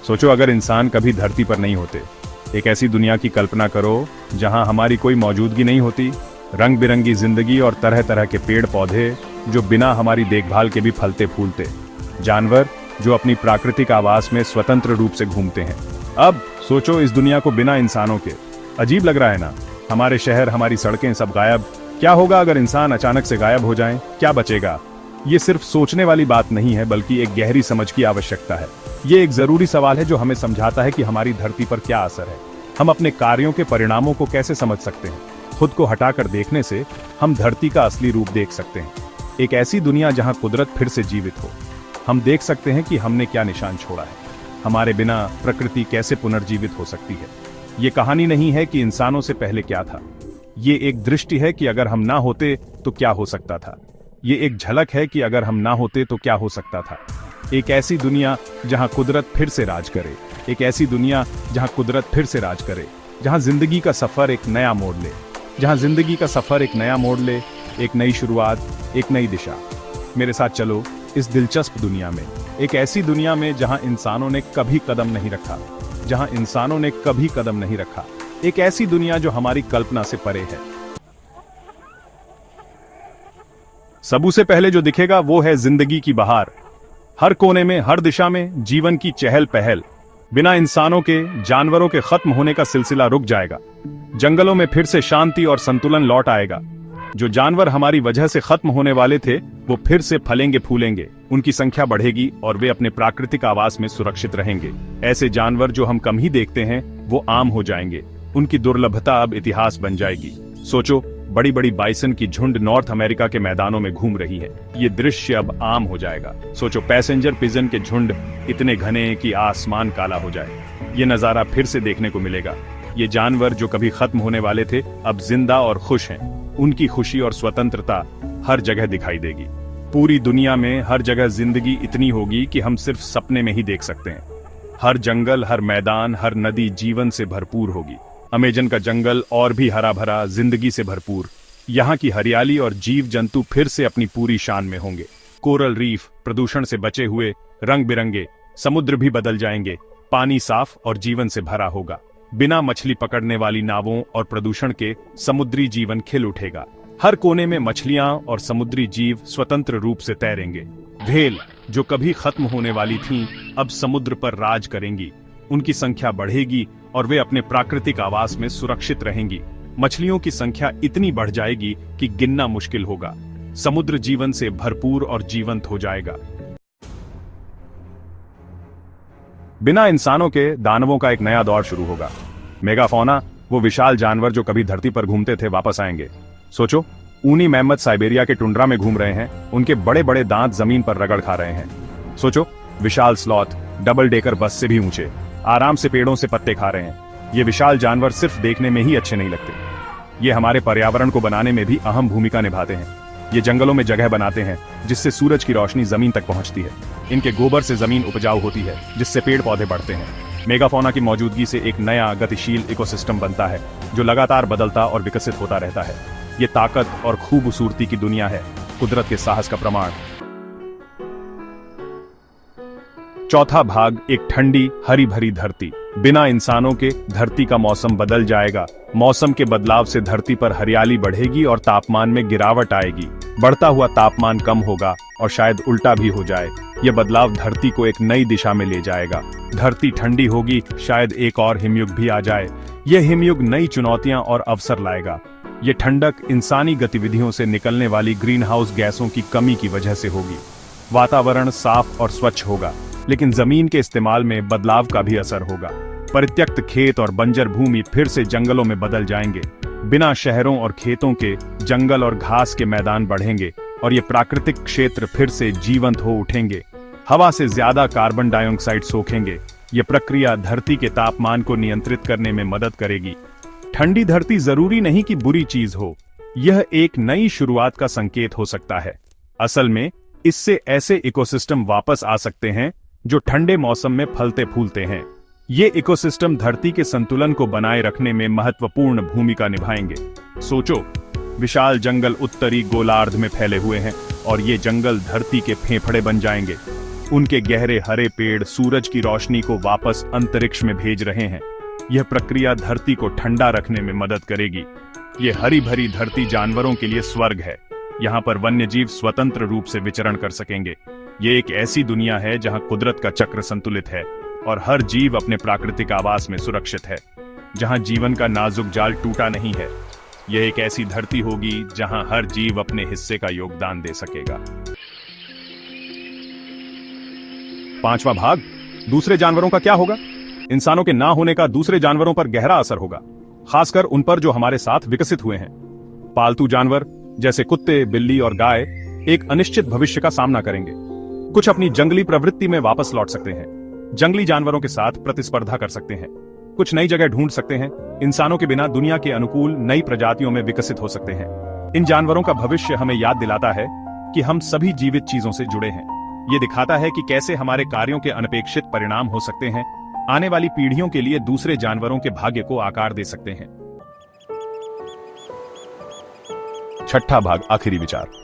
सोचो अगर इंसान कभी धरती पर नहीं होते। एक ऐसी दुनिया की कल्पना करो जहां हमारी कोई मौजूदगी नहीं होती, रंग बिरंगी जिंदगी और तरह तरह के पेड़ पौधे जो बिना हमारी देखभाल के भी फलते फूलते, जानवर जो अपनी प्राकृतिक आवास में स्वतंत्र रूप से घूमते हैं। अब सोचो इस दुनिया को बिना इंसानों के। अजीब लग रहा है ना? हमारे शहर, हमारी सड़कें सब गायब। क्या होगा अगर इंसान अचानक से गायब हो जाएं? क्या बचेगा? ये सिर्फ सोचने वाली बात नहीं है, बल्कि एक गहरी समझ की आवश्यकता है। ये एक जरूरी सवाल है जो हमें समझाता है कि हमारी धरती पर क्या असर है। हम अपने कार्यों के परिणामों को कैसे समझ सकते हैं? खुद को हटाकर देखने से हम धरती का असली रूप देख सकते हैं। एक ऐसी दुनिया जहां कुदरत फिर से जीवित हो। हम देख सकते हैं कि हमने क्या निशान छोड़ा है। हमारे बिना प्रकृति कैसे पुनर्जीवित हो सकती है। ये कहानी नहीं है कि इंसानों से पहले क्या था। ये एक दृष्टि है कि अगर हम ना होते तो क्या हो सकता था। ये एक झलक है कि अगर हम ना होते तो क्या हो सकता था। एक ऐसी दुनिया जहां कुदरत फिर से राज करे। एक ऐसी दुनिया जहां कुदरत फिर से राज करे, जहां जिंदगी का सफर एक नया मोड़ ले। जहां जिंदगी का सफर एक नया मोड़ ले, एक नई शुरुआत, एक नई दिशा। मेरे साथ चलो इस दिलचस्प दुनिया में। एक ऐसी दुनिया में जहां इंसानों ने कभी कदम नहीं रखा। जहां इंसानों ने कभी कदम नहीं रखा। एक ऐसी दुनिया जो हमारी कल्पना से परे है। सबसे पहले जो दिखेगा वो है जिंदगी की बहार। हर कोने में, हर दिशा में जीवन की चहल पहल। बिना इंसानों के, जानवरों के खत्म होने का सिलसिला रुक जाएगा। जंगलों में फिर से शांति और संतुलन लौट आएगा। जो जानवर हमारी वजह से खत्म होने वाले थे वो फिर से फलेंगे फूलेंगे। उनकी संख्या बढ़ेगी और वे अपने प्राकृतिक आवास में सुरक्षित रहेंगे। ऐसे जानवर जो हम कम ही देखते हैं वो आम हो जाएंगे। उनकी दुर्लभता अब इतिहास बन जाएगी। सोचो, बड़ी बड़ी बाइसन की झुंड नॉर्थ अमेरिका के मैदानों में घूम रही है। ये दृश्य अब आम हो जाएगा। सोचो, पैसेंजर पिजन के झुंड इतने घने कि आसमान काला हो जाए। ये नजारा फिर से देखने को मिलेगा। ये जानवर जो कभी खत्म होने वाले थे अब जिंदा और खुश हैं। उनकी खुशी और स्वतंत्रता हर जगह दिखाई देगी। पूरी दुनिया में हर जगह जिंदगी इतनी होगी कि हम सिर्फ सपने में ही देख सकते हैं। हर जंगल, हर मैदान, हर नदी जीवन से भरपूर होगी। अमेजन का जंगल और भी हरा भरा, जिंदगी से भरपूर। यहाँ की हरियाली और जीव जंतु फिर से अपनी पूरी शान में होंगे। कोरल रीफ प्रदूषण से बचे हुए, रंग बिरंगे। समुद्र भी बदल जाएंगे। पानी साफ और जीवन से भरा होगा। बिना मछली पकड़ने वाली नावों और प्रदूषण के समुद्री जीवन खिल उठेगा। हर कोने में मछलियां और समुद्री जीव स्वतंत्र रूप से तैरेंगे। व्हेल जो कभी खत्म होने वाली थीं, अब समुद्र पर राज करेंगी। उनकी संख्या बढ़ेगी और वे अपने प्राकृतिक आवास में सुरक्षित रहेंगी। मछलियों की संख्या इतनी बढ़ जाएगी कि गिनना मुश्किल होगा। समुद्र जीवन से भरपूर और जीवंत हो जाएगा। बिना इंसानों के दानवों का एक नया दौर शुरू होगा। मेगाफौना, वो विशाल जानवर जो कभी धरती पर घूमते थे, वापस आएंगे। सोचो, ऊनी मेमथ साइबेरिया के टुंड्रा में घूम रहे हैं। उनके बड़े बड़े दांत जमीन पर रगड़ खा रहे हैं। सोचो, विशाल स्लॉथ डबल डेकर बस से भी ऊंचे, आराम से पेड़ों से पत्ते खा रहे हैं। ये विशाल जानवर सिर्फ देखने में ही अच्छे नहीं लगते, ये हमारे पर्यावरण को बनाने में भी अहम भूमिका निभाते हैं। ये जंगलों में जगह बनाते हैं जिससे सूरज की रोशनी जमीन तक पहुंचती है। इनके गोबर से जमीन उपजाऊ होती है, जिससे पेड़ पौधे बढ़ते हैं। मेगाफौना की मौजूदगी से एक नया गतिशील इकोसिस्टम बनता है जो लगातार बदलता और विकसित होता रहता है। ये ताकत और खूबसूरती की दुनिया है, कुदरत के साहस का प्रमाण। चौथा भाग, एक ठंडी हरी भरी धरती। बिना इंसानों के धरती का मौसम बदल जाएगा। मौसम के बदलाव से धरती पर हरियाली बढ़ेगी और तापमान में गिरावट आएगी। बढ़ता हुआ तापमान कम होगा और शायद उल्टा भी हो जाए। यह बदलाव धरती को एक नई दिशा में ले जाएगा। धरती ठंडी होगी, शायद एक और हिमयुग भी आ जाए। यह हिमयुग नई चुनौतियां और अवसर लाएगा। ये ठंडक इंसानी गतिविधियों से निकलने वाली ग्रीन हाउस गैसों की कमी की वजह से होगी। वातावरण साफ और स्वच्छ होगा, लेकिन जमीन के इस्तेमाल में बदलाव का भी असर होगा। परित्यक्त खेत और बंजर भूमि फिर से जंगलों में बदल जाएंगे। बिना शहरों और खेतों के जंगल और घास के मैदान बढ़ेंगे और ये प्राकृतिक क्षेत्र फिर से जीवंत हो उठेंगे। हवा से ज्यादा कार्बन डाइऑक्साइड सोखेंगे। ये प्रक्रिया धरती के तापमान को नियंत्रित करने में मदद करेगी। ठंडी धरती जरूरी नहीं कि बुरी चीज हो, यह एक नई शुरुआत का संकेत हो सकता है। असल में इससे ऐसे इकोसिस्टम वापस आ सकते हैं जो ठंडे मौसम में फलते फूलते हैं। ये इकोसिस्टम धरती के संतुलन को बनाए रखने में महत्वपूर्ण भूमिका निभाएंगे। सोचो, विशाल जंगल उत्तरी गोलार्ध में फैले हुए हैं और ये जंगल धरती के फेफड़े बन जाएंगे। उनके गहरे हरे पेड़ सूरज की रोशनी को वापस अंतरिक्ष में भेज रहे हैं। यह प्रक्रिया धरती को ठंडा रखने में मदद करेगी। ये हरी भरी धरती जानवरों के लिए स्वर्ग है। यहाँ पर वन्यजीव स्वतंत्र रूप से विचरण कर सकेंगे। ये एक ऐसी दुनिया है जहाँ कुदरत का चक्र संतुलित है और हर जीव अपने प्राकृतिक आवास में सुरक्षित है, जहाँ जीवन का नाजुक जाल टूटा नहीं है। यह एक ऐसी धरती होगी जहाँ हर जीव अपने हिस्से का योगदान दे सकेगा। 5वां भाग, दूसरे जानवरों का क्या होगा? इंसानों के ना होने का दूसरे जानवरों पर गहरा असर होगा, खासकर उन पर जो हमारे साथ विकसित हुए हैं। पालतू जानवर जैसे कुत्ते, बिल्ली और गाय एक अनिश्चित भविष्य का सामना करेंगे। कुछ अपनी जंगली प्रवृत्ति में वापस लौट सकते हैं, जंगली जानवरों के साथ प्रतिस्पर्धा कर सकते हैं, कुछ नई जगह ढूंढ सकते हैं, इंसानों के बिना दुनिया के अनुकूल नई प्रजातियों में विकसित हो सकते हैं। इन जानवरों का भविष्य हमें याद दिलाता है कि हम सभी जीवित चीजों से जुड़े हैं। ये दिखाता है कि कैसे हमारे कार्यों के अनपेक्षित परिणाम हो सकते हैं, आने वाली पीढ़ियों के लिए दूसरे जानवरों के भाग्य को आकार दे सकते हैं। 6ठा भाग, आखिरी विचार।